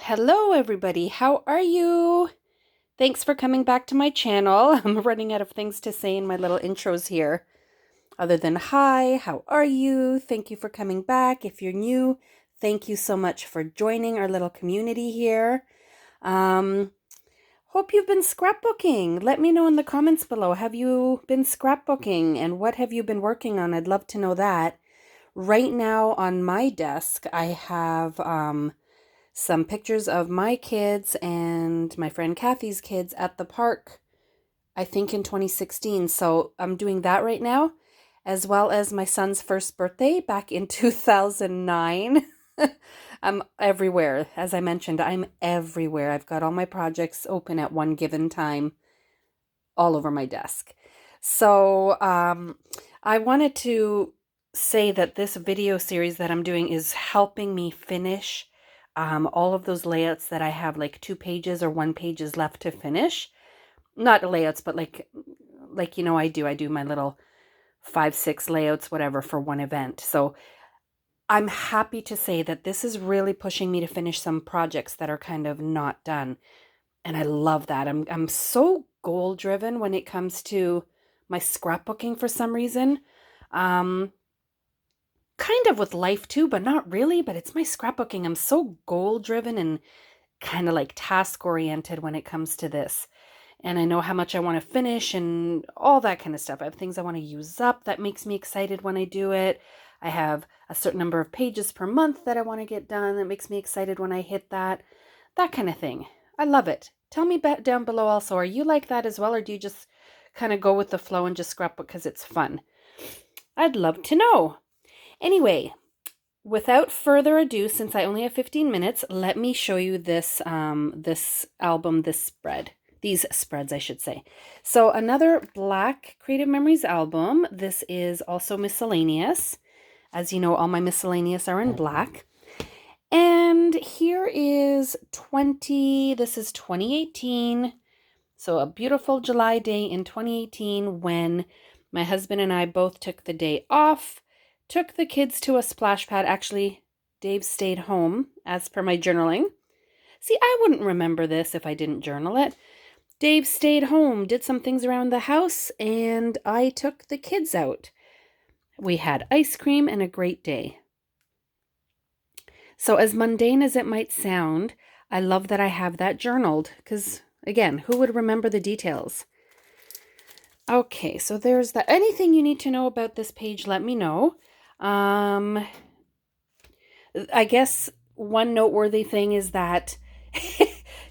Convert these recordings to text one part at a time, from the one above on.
Hello everybody, how are you? Thanks for coming back to my channel. I'm running out of things to say in my little intros here. Other than hi, how are you? Thank you for coming back. If you're new, thank you so much for joining our little community here. Hope you've been scrapbooking. Let me know in the comments below. Have you been scrapbooking and what have you been working on? I'd love to know that. Right now on my desk, I have some pictures of my kids and my friend Kathy's kids at the park, I think in 2016. So I'm doing that right now, as well as my son's first birthday back in 2009. I'm everywhere. As I mentioned, I'm everywhere. I've got all my projects open at one given time all over my desk. So I wanted to say that this video series that I'm doing is helping me finish all of those layouts that I have like 2 pages or 1 pages left to finish. Not layouts, but like I do my little 5, 6 layouts, whatever, for one event. So I'm happy to say that this is really pushing me to finish some projects that are kind of not done. And I love that. I'm so goal driven when it comes to my scrapbooking for some reason. Kind of with life too, but not really, but it's my scrapbooking. I'm so goal driven and kind of like task oriented when it comes to this. And I know how much I want to finish and all that kind of stuff. I have things I want to use up that makes me excited when I do it. I have a certain number of pages per month that I want to get done that makes me excited when I hit that kind of thing. I love it. Tell me down below also, are you like that as well, or do you just kind of go with the flow and just scrapbook because it's fun? I'd love to know. Anyway, without further ado, since I only have 15 minutes, let me show you this these spreads, I should say. So another Black Creative Memories album. This is also miscellaneous. As you know, all my miscellaneous are in black. And here is this is 2018. So a beautiful July day in 2018 when my husband and I both took the day off, took the kids to a splash pad. Actually, Dave stayed home as per my journaling. See, I wouldn't remember this if I didn't journal it. Dave stayed home, did some things around the house, and I took the kids out. We had ice cream and a great day. So as mundane as it might sound, I love that I have that journaled because, again, who would remember the details? Okay, so there's that. Anything you need to know about this page, let me know. I guess one noteworthy thing is that,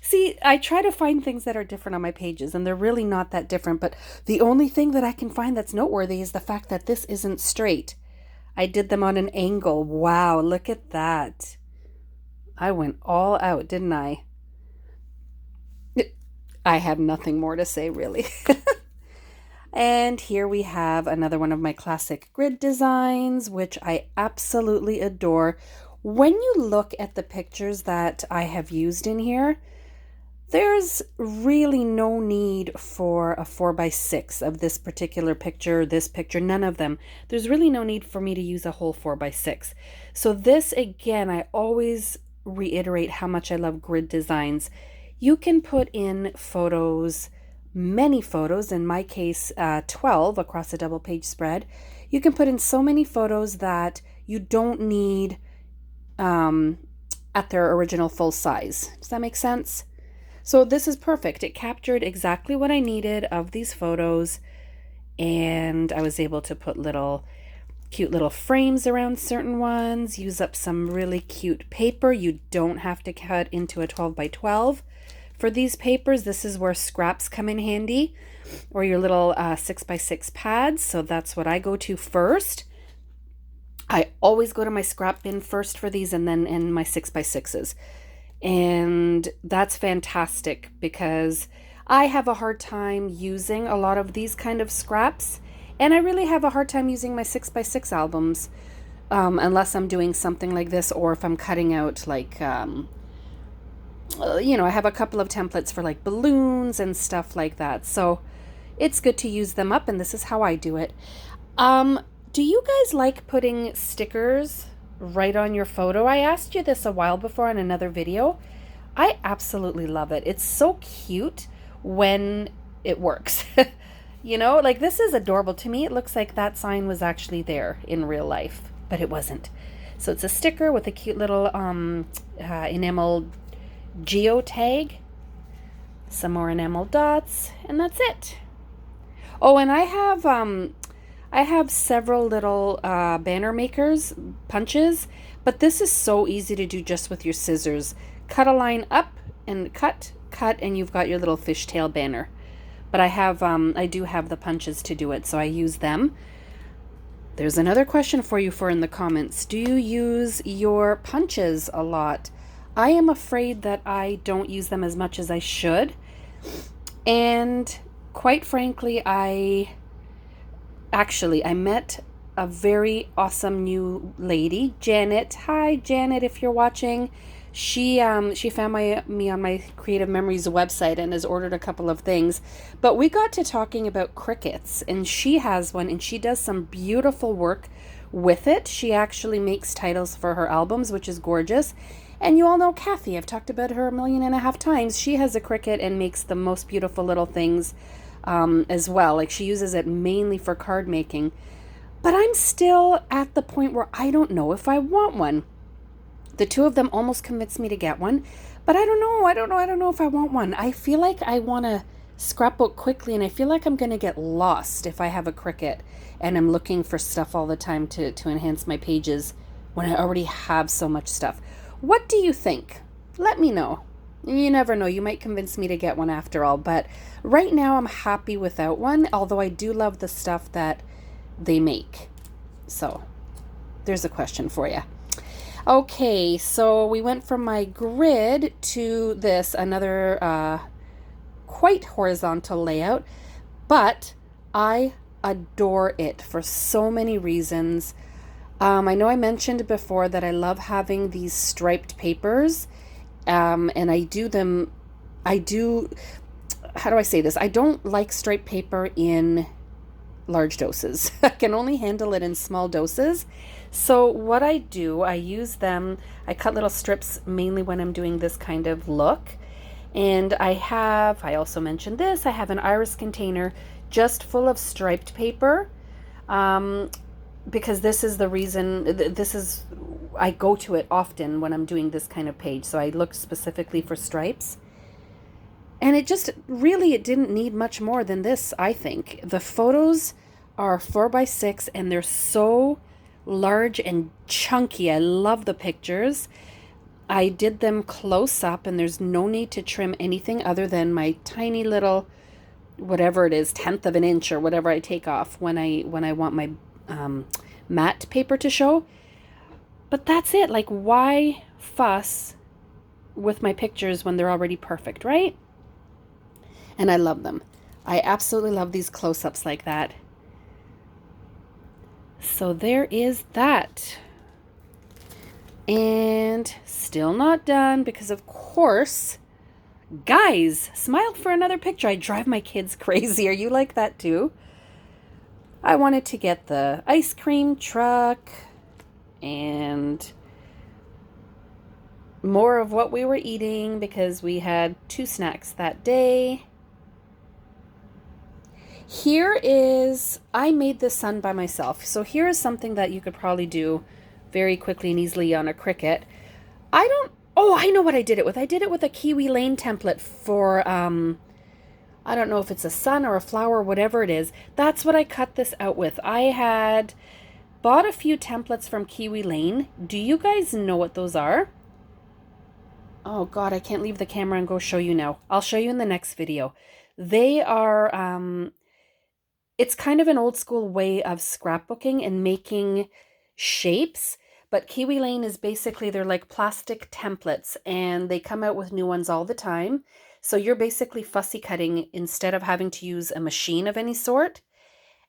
see, I try to find things that are different on my pages, and they're really not that different, but the only thing that I can find that's noteworthy is the fact that this isn't straight. I did them on an angle. Wow, look at that. I went all out, didn't I? I have nothing more to say, really. And here we have another one of my classic grid designs, which I absolutely adore. When you look at the pictures that I have used in here, there's really no need for a 4x6 of this particular picture, none of them. There's really no need for me to use a whole 4x6. So this, again, I always reiterate how much I love grid designs. You can put in photos, many photos, in my case 12 across a double page spread. You can put in so many photos that you don't need at their original full size. Does that make sense? So this is perfect. It captured exactly what I needed of these photos, and I was able to put cute little frames around certain ones, use up some really cute paper. You don't have to cut into a 12 by 12. For these papers, this is where scraps come in handy, or your little 6x6 pads. So that's what I go to first. I always go to my scrap bin first for these, and then in my 6x6s. And that's fantastic because I have a hard time using a lot of these kind of scraps. And I really have a hard time using my 6x6 albums unless I'm doing something like this, or if I'm cutting out like... I have a couple of templates for like balloons and stuff like that. So it's good to use them up, and this is how I do it. Do you guys like putting stickers right on your photo? I asked you this a while before in another video. I absolutely love it. It's so cute when it works. You know, like this is adorable. To me, it looks like that sign was actually there in real life, but it wasn't. So it's a sticker with a cute little enamel geo tag, some more enamel dots, and that's it. Oh, and I have several little banner makers, punches, but this is so easy to do just with your scissors. Cut a line up and cut, and you've got your little fishtail banner. But I do have the punches to do it, so I use them. There's another question for you in the comments. Do you use your punches a lot? I am afraid that I don't use them as much as I should. And quite frankly, I met a very awesome new lady, Janet. Hi, Janet, if you're watching. She found me on my Creative Memories website and has ordered a couple of things. But we got to talking about crickets, and she has one, and she does some beautiful work with it. She actually makes titles for her albums, which is gorgeous. And you all know Kathy. I've talked about her 1.5 million times. She has a cricut and makes the most beautiful little things as well. Like she uses it mainly for card making. But I'm still at the point where I don't know if I want one. The two of them almost convinced me to get one, but I don't know if I want one. I feel like I want to scrapbook quickly, and I feel like I'm going to get lost if I have a Cricut and I'm looking for stuff all the time to enhance my pages when I already have so much stuff. What do you think? Let me know. You never know. You might convince me to get one after all, but right now I'm happy without one, although I do love the stuff that they make. So there's a question for you. Okay, so we went from my grid to this, another quite horizontal layout, but I adore it for so many reasons. I know I mentioned before that I love having these striped papers, and how do I say this? I don't like striped paper in large doses. I can only handle it in small doses. So what I do, I use them, I cut little strips mainly when I'm doing this kind of look. And I also mentioned this, I have an iris container just full of striped paper, because this is the reason, I go to it often when I'm doing this kind of page. So I look specifically for stripes. And it didn't need much more than this, I think. The photos are 4x6 and they're so large and chunky. I love the pictures. I did them close up, and there's no need to trim anything other than my tiny little, whatever it is, 1/10 of an inch or whatever I take off when I want my matte paper to show. But that's it. Like, why fuss with my pictures when they're already perfect, right? And I love them. I absolutely love these close-ups like that. So there is that. And still not done because, of course, guys, smile for another picture. I drive my kids crazy. Are you like that too? I wanted to get the ice cream truck and more of what we were eating because we had 2 snacks that day. I made this sun by myself. So here is something that you could probably do very quickly and easily on a Cricut. I know what I did it with. I did it with a Kiwi Lane template for, I don't know if it's a sun or a flower, whatever it is. That's what I cut this out with. I had bought a few templates from Kiwi Lane. Do you guys know what those are? Oh God, I can't leave the camera and go show you now. I'll show you in the next video. They are, it's kind of an old school way of scrapbooking and making shapes, but Kiwi Lane is basically, they're like plastic templates and they come out with new ones all the time. So you're basically fussy cutting instead of having to use a machine of any sort.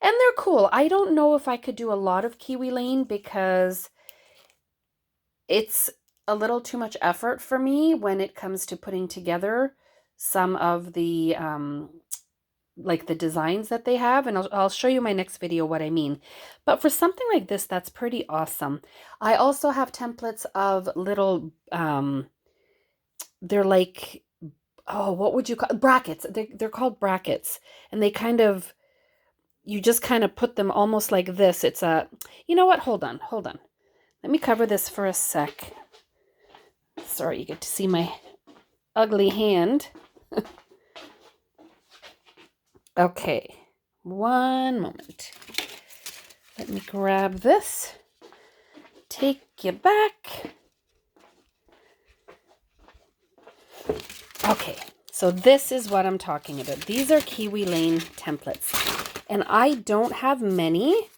And they're cool. I don't know if I could do a lot of Kiwi Lane because it's a little too much effort for me when it comes to putting together some of the like the designs that they have, and I'll show you my next video what I mean. But for something like this, that's pretty awesome. I also have templates of little they're like, oh, what would you call brackets? They're called brackets, and they kind of, you just kind of put them almost like this. It's a, you know what? Hold on, hold on. Let me cover this for a sec. Sorry, you get to see my ugly hand. Okay, one moment. Let me grab this. Take you back. Okay, so this is what I'm talking about. These are Kiwi Lane templates. And I don't have many.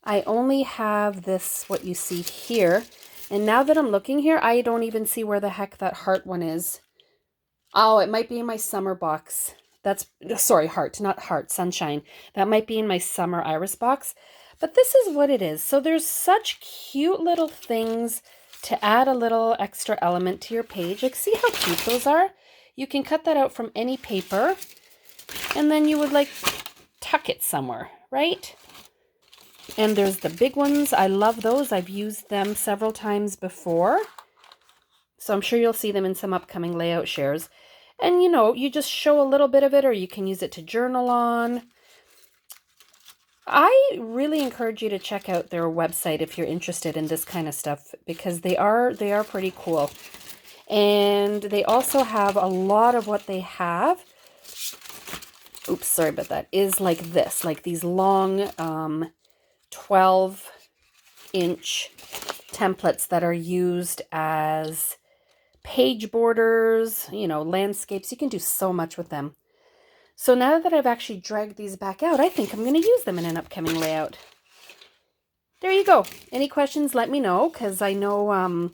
I only have this, what you see here. And now that I'm looking here, I don't even see where the heck that heart one is. Oh, it might be in my summer box. That's, sorry, heart, not heart, sunshine. That might be in my summer iris box. But this is what it is. So there's such cute little things to add a little extra element to your page. Like, see how cute those are? You can cut that out from any paper. And then you would like tuck it somewhere, right? And there's the big ones. I love those. I've used them several times before. So I'm sure you'll see them in some upcoming layout shares. And you know, you just show a little bit of it, or you can use it to journal on. I really encourage you to check out their website if you're interested in this kind of stuff, because they are pretty cool. And they also have a lot of what they have. Oops, sorry about that. Is like this, like these long 12-inch templates that are used as page borders, you know, landscapes. You can do so much with them. So now that I've actually dragged these back out, I think I'm going to use them in an upcoming layout. There you go. Any questions, let me know, because I know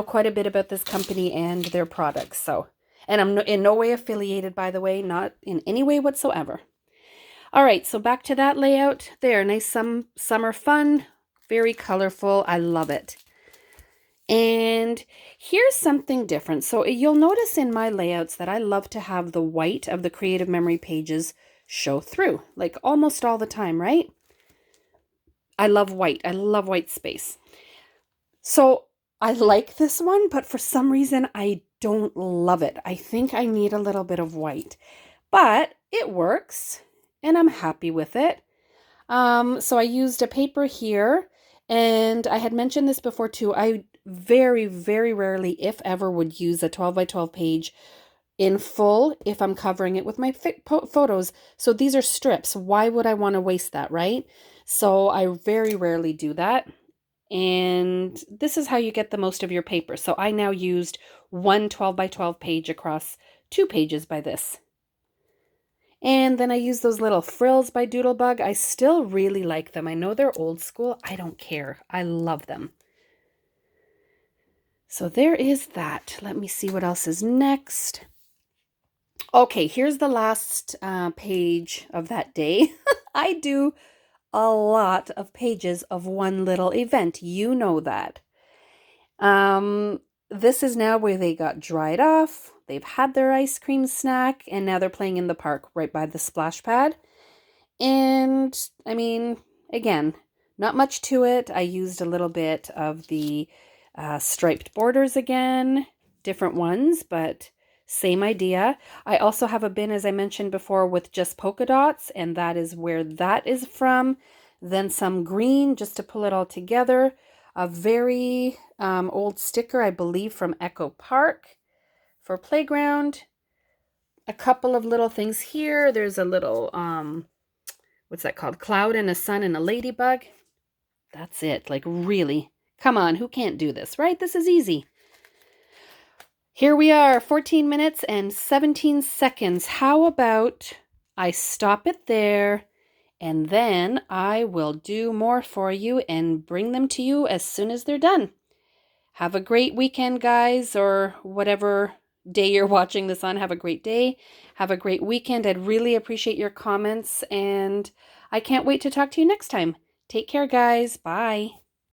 quite a bit about this company and their products. So, and I'm in no way affiliated, by the way, not in any way whatsoever. All right, so back to that layout there. Nice summer fun, very colorful. I love it. And here's something different. So you'll notice in my layouts that I love to have the white of the Creative Memory pages show through, like almost all the time, right? I love white. I love white space. So I like this one, but for some reason I don't love it. I think I need a little bit of white, but it works and I'm happy with it. So I used a paper here, and I had mentioned this before too. I very, very rarely, if ever, would use a 12 by 12 page in full if I'm covering it with my photos. So these are strips. Why would I want to waste that, right? So I very rarely do that. And this is how you get the most of your paper. So I now used one 12 by 12 page across 2 pages by this. And then I use those little frills by Doodlebug. I still really like them. I know they're old school. I don't care. I love them. So there is that. Let me see what else is next. Okay, here's the last page of that day. I do a lot of pages of one little event. You know that. This is now where they got dried off. They've had their ice cream snack, and now they're playing in the park right by the splash pad. And I mean, again, not much to it. I used a little bit of the striped borders again, different ones, but same idea. I also have a bin, as I mentioned before, with just polka dots, and that is where that is from. Then some green just to pull it all together. A very old sticker, I believe, from Echo Park for playground. A couple of little things here. There's a little, what's that called? Cloud and a sun and a ladybug. That's it. Like, really. Come on, who can't do this, right? This is easy. Here we are, 14 minutes and 17 seconds. How about I stop it there, and then I will do more for you and bring them to you as soon as they're done. Have a great weekend, guys, or whatever day you're watching this on. Have a great day. Have a great weekend. I'd really appreciate your comments, and I can't wait to talk to you next time. Take care, guys. Bye.